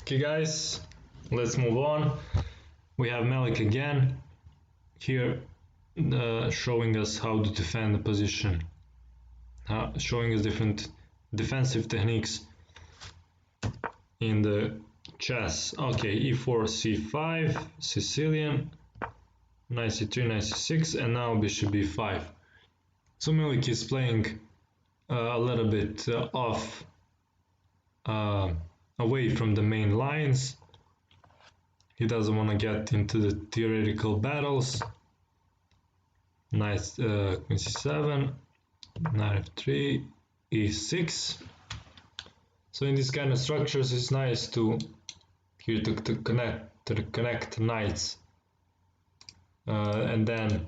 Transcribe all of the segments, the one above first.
Okay guys, let's move on. We have Melik again here showing us how to defend the position, showing us different defensive techniques in the chess. Okay, e4, c5, Sicilian, knight c3, knight c6, and now bishop b5. So Melik is playing a little bit off, away from the main lines. He doesn't want to get into the theoretical battles. Knight queen c7, knight f3, e6. So in these kind of structures, it's nice to here to connect knights, and then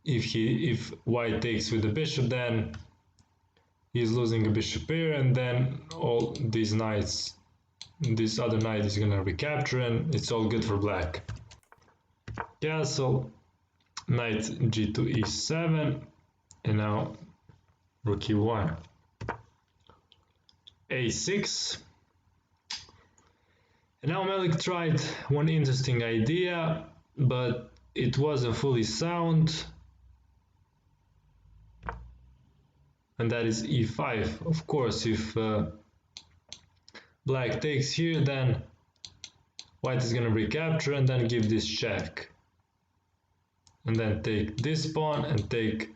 if white takes with the bishop, then he's losing a bishop here, and then all these knights, this other knight is gonna recapture, and it's all good for black. Castle, knight g2, e7, and now rook e1, a6. And now Melik tried one interesting idea, but it wasn't fully sound, and that is e5. Of course, if black takes here, then white is going to recapture and then give this check, and then take this pawn and take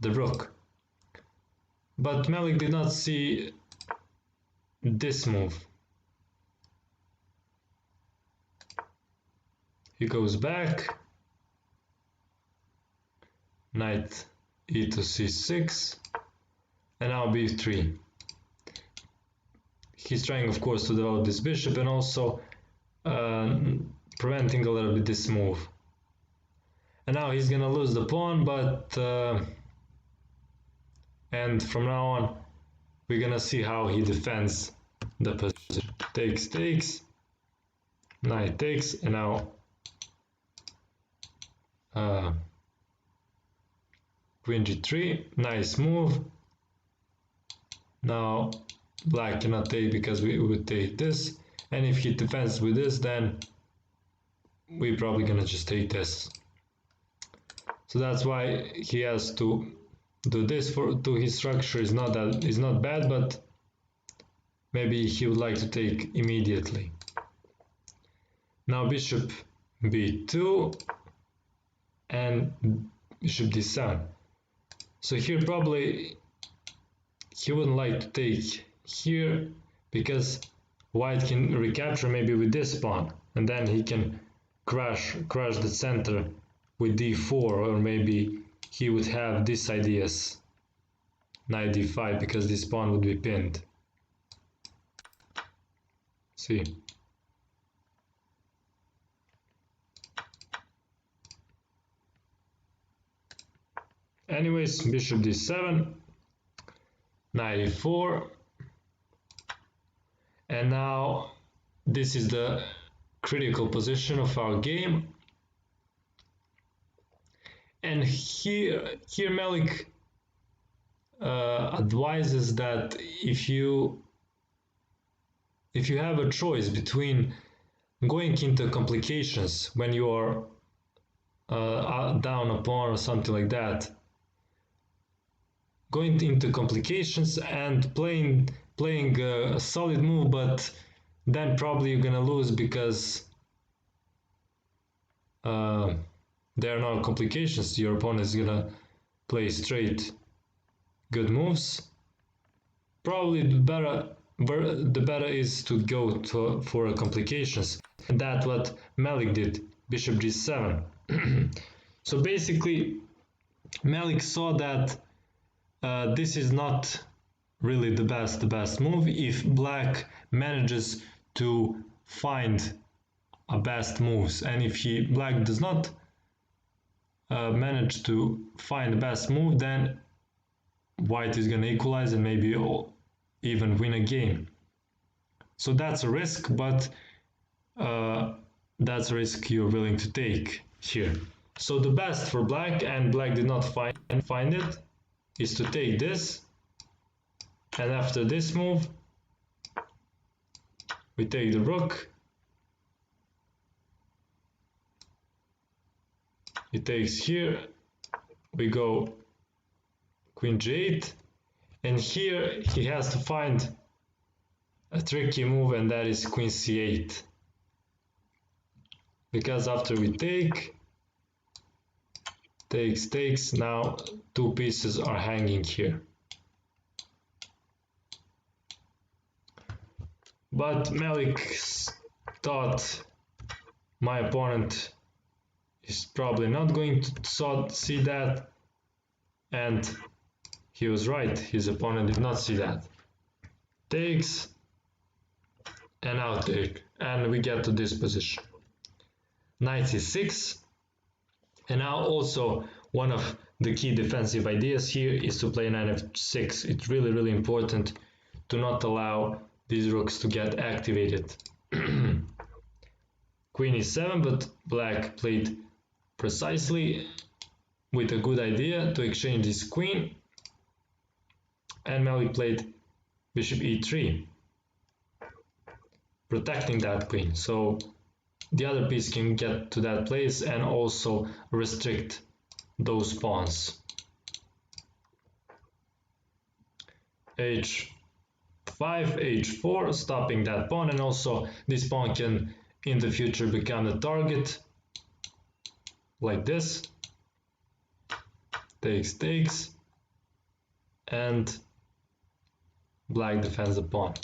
the rook. But Melik did not see this move. He goes back, knight e to c6, and now b3. He's trying, of course, to develop this bishop and also preventing a little bit this move. And now he's gonna lose the pawn, but and from now on we're gonna see how he defends the position. Takes, knight takes, and now queen g3, nice move. Now black cannot take because we would take this, and if he defends with this, then we're probably gonna just take this. So that's why he has to do this to his structure. Is not bad, but maybe he would like to take immediately. Now bishop b2 and bishop d7. So here probably he wouldn't like to take here because white can recapture maybe with this pawn, and then he can crush the center with d4, or maybe he would have these ideas, knight d5, because this pawn would be pinned. See. Anyways, bishop d7, knight e4, and now this is the critical position of our game. And here Melik advises that if you have a choice between going into complications when you are down a pawn or something like that, going into complications and playing a solid move, but then probably you're gonna lose because there are no complications. Your opponent is gonna play straight good moves. Probably the better is to go for complications, and that's what Melik did. Bishop g7. So basically Melik saw that this is not really the best move if black manages to find a best moves, and if black does not manage to find the best move, then white is going to equalize and maybe even win a game. So that's a risk, but that's a risk you're willing to take here. So the best for black, and black did not find it, is to take this, and after this move We take the rook. He takes here. We go queen g8. And here he has to find a tricky move, and that is queen c8. Because after we takes, now two pieces are hanging here. But Melik thought my opponent is probably not going to see that, and he was right. His opponent did not see that. Takes, and now take, and we get to this position. Knight c6, and now also one of the key defensive ideas here is to play knight f6. It's really important to not allow these rooks to get activated. Queen e7, but black played precisely with a good idea to exchange this queen, and Melik played bishop e3, protecting that queen, so the other piece can get to that place and also restrict those pawns. h5, h4, stopping that pawn, and also this pawn can in the future become the target, like this. Takes, and black defends the pawn.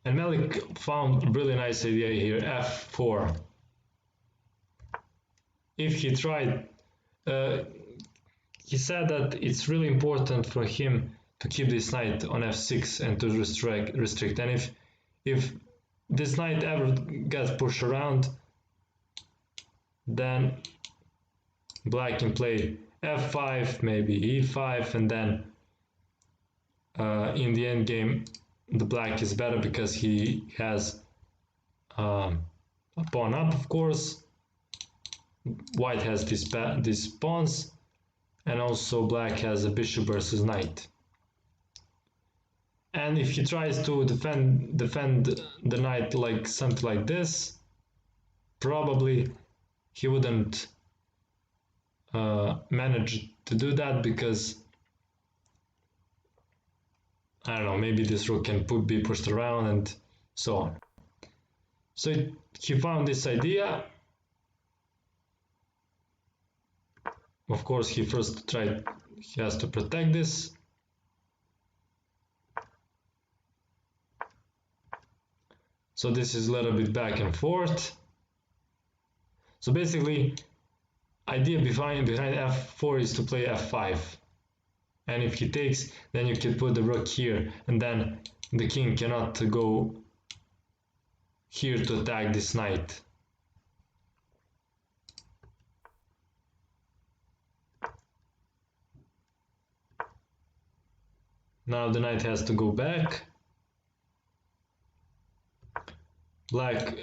And Melik found a really nice idea here, f4. If he tried, he said that it's really important for him to keep this knight on f6 and to restrict. And if this knight ever gets pushed around, then black can play f5, maybe e5, and then in the end game the black is better because he has a pawn up, of course. White has these pawns, and also black has a bishop versus knight. And if he tries to defend the knight like something like this, probably he wouldn't manage to do that, because I don't know, maybe this rook can be pushed around and so on. So he found this idea. Of course, he has to protect this. So this is a little bit back and forth. So basically, idea behind f4 is to play f5. And if he takes, then you can put the rook here, and then the king cannot go here to attack this knight. Now the knight has to go back. Black,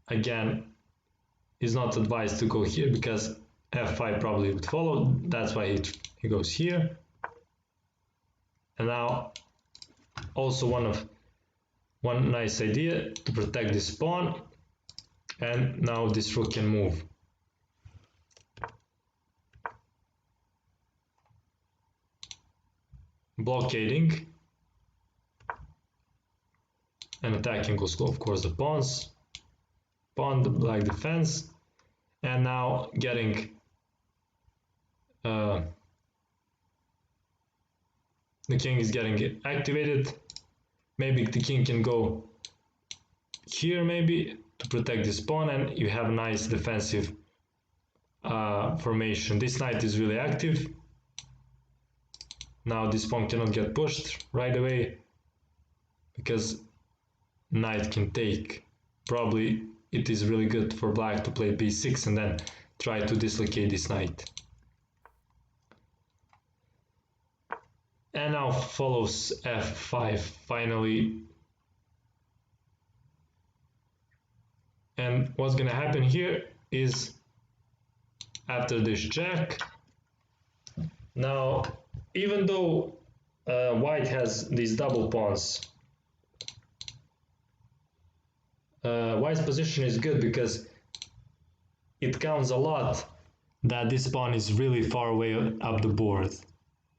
again, is not advised to go here because f5 probably would follow. That's why he goes here. And now also one nice idea to protect this pawn, and now this rook can move. Blockading and attacking also, of course, the pawns. Pawn, the black defense, and now getting the king is getting activated. Maybe the king can go here, maybe to protect this pawn, and you have a nice defensive formation. This knight is really active. Now this pawn cannot get pushed right away because knight can take. Probably it is really good for black to play b6 and then try to dislocate this knight. And now follows f5 finally. And what's gonna happen here is, after this check, now even though white has these double pawns. White's position is good because it counts a lot that this pawn is really far away up the board.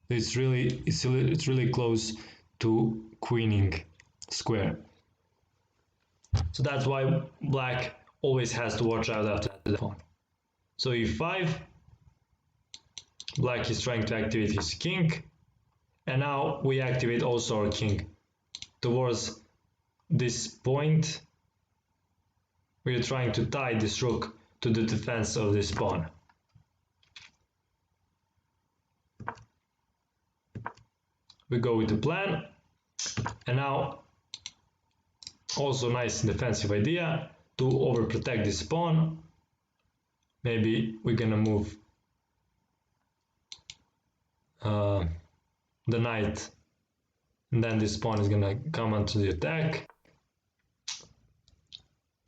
It's really close to queening square. So that's why black always has to watch out after the pawn. So e5, black is trying to activate his king, and now we activate also our king towards this point. We're trying to tie this rook to the defense of this pawn. We go with the plan, and now also nice defensive idea to overprotect this pawn. Maybe we're gonna move the knight, and then this pawn is gonna come onto the attack.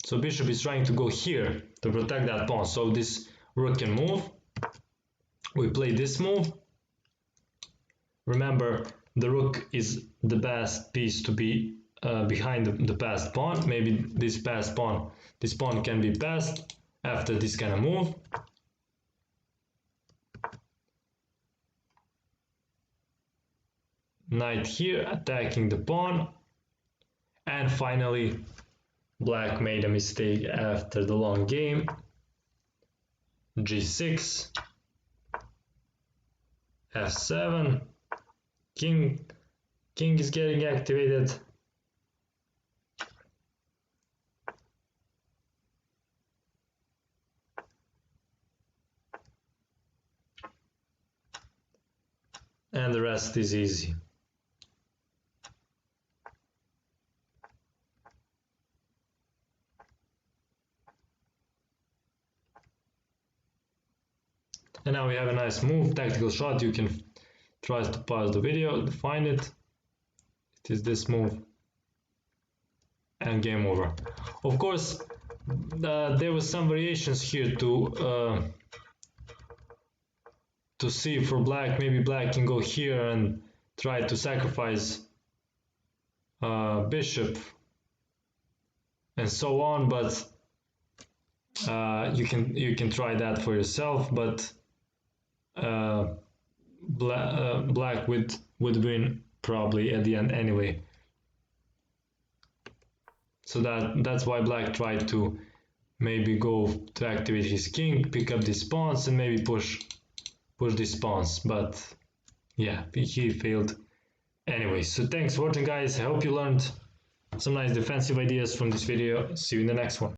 So bishop is trying to go here to protect that pawn, so this rook can move. We play this move. Remember, the rook is the best piece to be behind the passed pawn. Maybe this pawn can be passed after this kind of move. Knight here attacking the pawn, and finally black made a mistake after the long game. G6, F7, king is getting activated. And the rest is easy. And now we have a nice move, tactical shot. You can try to pause the video to find it. It is this move. And game over. Of course, there was some variations here to see for black. Maybe black can go here and try to sacrifice bishop and so on, but you can try that for yourself, but black would win probably at the end anyway. So that's why black tried to maybe go to activate his king, pick up these pawns, and maybe push these pawns, but yeah, he failed anyway. So thanks for watching, guys. I hope you learned some nice defensive ideas from this video. See you in the next one.